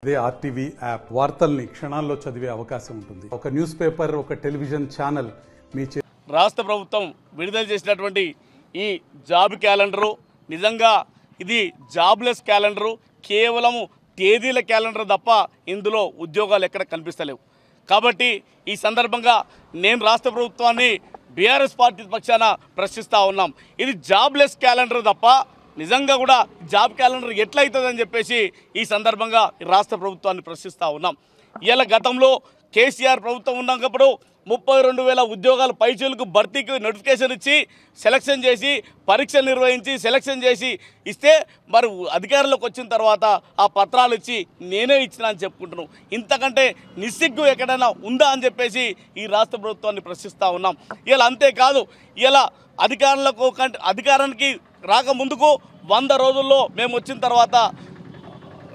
అదే RTV app వార్తల్ని క్షణాల్లో చదివే అవకాశం ఉంటుంది. ఒక న్యూస్ పేపర్, ఒక టెలివిజన్ ఛానల్ మీ రాష్ట్ర ప్రభుత్వం విడుదల చేసినటువంటి ఈ జాబ్ క్యాలెండరు నిజంగా ఇది జాబ్లెస్ క్యాలెండరు, కేవలము తేదీల క్యాలెండర్ తప్ప ఇందులో ఉద్యోగాలు ఎక్కడ కనిపిస్తలేవు. కాబట్టి ఈ సందర్భంగా నేను రాష్ట్ర ప్రభుత్వాన్ని బీఆర్ఎస్ పార్టీ పక్షాన ప్రశ్నిస్తూ ఉన్నాం. ఇది జాబ్లెస్ క్యాలెండర్ తప్ప నిజంగా కూడా జాబ్ క్యాలెండర్ ఎట్లయితుందని చెప్పేసి ఈ సందర్భంగా రాష్ట్ర ప్రభుత్వాన్ని ప్రశ్నిస్తూ ఉన్నాం. ఇలా గతంలో కేసీఆర్ ప్రభుత్వం ఉన్నప్పుడు 32,000 ఉద్యోగాలు పైచీలకు భర్తీకి నోటిఫికేషన్ ఇచ్చి సెలక్షన్ చేసి పరీక్షలు నిర్వహించి సెలక్షన్ చేసి ఇస్తే మరి అధికారంలోకి వచ్చిన తర్వాత ఆ పత్రాలు ఇచ్చి నేనే ఇచ్చిన అని చెప్పుకుంటున్నాం. ఇంతకంటే నిస్సిగ్గు ఎక్కడైనా ఉందా అని చెప్పేసి ఈ రాష్ట్ర ప్రభుత్వాన్ని ప్రశ్నిస్తూ ఉన్నాం. ఇలా అంతేకాదు, ఇలా అధికారానికి రాకముందుకు 100 రోజుల్లో మేము వచ్చిన తర్వాత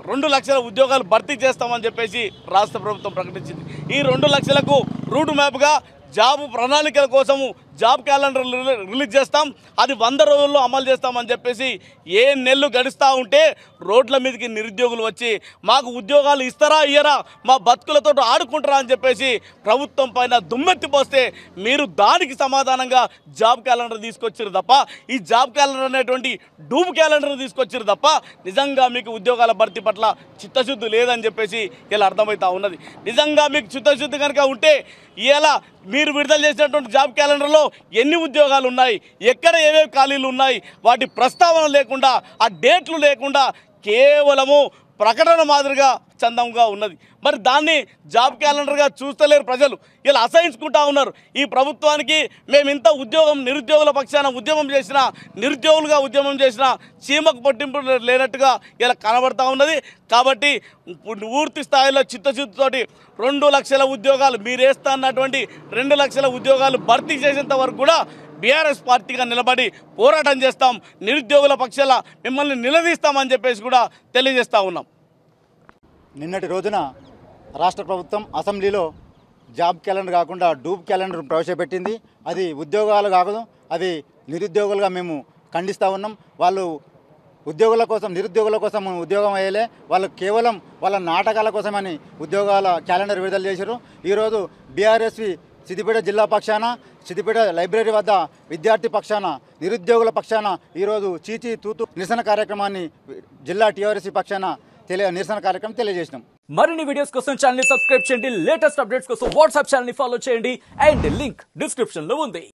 2 లక్షల ఉద్యోగాలు భర్తీ చేస్తామని చెప్పేసి రాష్ట్ర ప్రభుత్వం ప్రకటించింది. ఈ 2 లక్షలకు రూట్ మ్యాప్గా జాబ్ ప్రణాళికల కోసము జాబ్ క్యాలెండర్ రిలీజ్ చేస్తాం, అది 100 రోజుల్లో అమలు చేస్తామని చెప్పేసి ఏ నెలలు గడుస్తూ ఉంటే రోడ్ల మీదకి నిరుద్యోగులు వచ్చి మాకు ఉద్యోగాలు ఇస్తారా ఇయ్యరా, మా బతుకులతో ఆడుకుంటారా అని చెప్పేసి ప్రభుత్వం పైన దుమ్మెత్తిపోస్తే మీరు దానికి సమాధానంగా జాబ్ క్యాలెండర్ తీసుకొచ్చారు తప్ప ఈ జాబ్ క్యాలెండర్ అనేటువంటి డూబ్ క్యాలెండర్ తీసుకొచ్చారు తప్ప నిజంగా మీకు ఉద్యోగాల భర్తీ పట్ల చిత్తశుద్ధి లేదని చెప్పేసి ఇలా అర్థమవుతా ఉన్నది. నిజంగా మీకు చిత్తశుద్ధి కనుక ఉంటే ఇలా మీరు విడుదల చేసినటువంటి జాబ్ క్యాలెండర్లో ఎన్ని ఉద్యోగాలు ఉన్నాయి, ఎక్కడ ఏవేవి ఖాళీలు ఉన్నాయి, వాటి ప్రస్తావన లేకుండా ఆ డేట్లు లేకుండా కేవలము ప్రకటన మాదిరిగా చందంగా ఉన్నది. మరి దాన్ని జాబ్ క్యాలెండర్గా చూస్తలేరు ప్రజలు, ఇలా అసహించుకుంటా ఉన్నారు. ఈ ప్రభుత్వానికి మేము ఇంత నిరుద్యోగుల పక్షాన ఉద్యమం చేసినా, నిరుద్యోగులుగా ఉద్యమం చేసినా చీమకు పట్టింపు లేనట్టుగా ఇలా కనబడతా ఉన్నది. కాబట్టి పూర్తి స్థాయిలో చిత్తశుద్ధితోటి 2 లక్షల ఉద్యోగాలు మీరేస్తా అన్నటువంటి 2 లక్షల ఉద్యోగాలు భర్తీ చేసేంత వరకు కూడా బీఆర్ఎస్ పార్టీగా నిలబడి పోరాటం చేస్తాం, నిరుద్యోగుల పక్షాల మిమ్మల్ని నిలదీస్తామని చెప్పేసి కూడా తెలియజేస్తూ ఉన్నాం. నిన్నటి రోజున రాష్ట్ర ప్రభుత్వం అసెంబ్లీలో జాబ్ క్యాలెండర్ కాకుండా డూబ్ క్యాలెండర్ ప్రవేశపెట్టింది. అది ఉద్యోగాలు కాదు, అవి నిరుద్యోగులుగా మేము ఖండిస్తూ ఉన్నాం. వాళ్ళు నిరుద్యోగుల కోసం ఉద్యోగం అయ్యేలే, వాళ్ళు కేవలం వాళ్ళ నాటకాల కోసమని ఉద్యోగాల క్యాలెండర్ విడుదల చేశారు. ఈరోజు బీఆర్ఎస్వి సిద్దిపేట జిల్లా పక్షాన, సిద్దిపేట లైబ్రరీ వద్ద విద్యార్థి పక్షాన, నిరుద్యోగుల పక్షాన ఈరోజు చీచి తూతు నిరసన కార్యక్రమాన్ని జిల్లా టీఆర్ఎస్ పక్షాన నిరసన కార్యక్రమం తెలియజేసినాం. మరిన్ని వీడియోస్ కోసం ఛానల్ ని సబ్స్క్రైబ్ చేయండి, లేటెస్ట్ అప్డేట్స్ కోసం వాట్సాప్ ఛానల్ ని ఫాలో చేయండి అండ్ లింక్ డిస్క్రిప్షన్ లో ఉంది.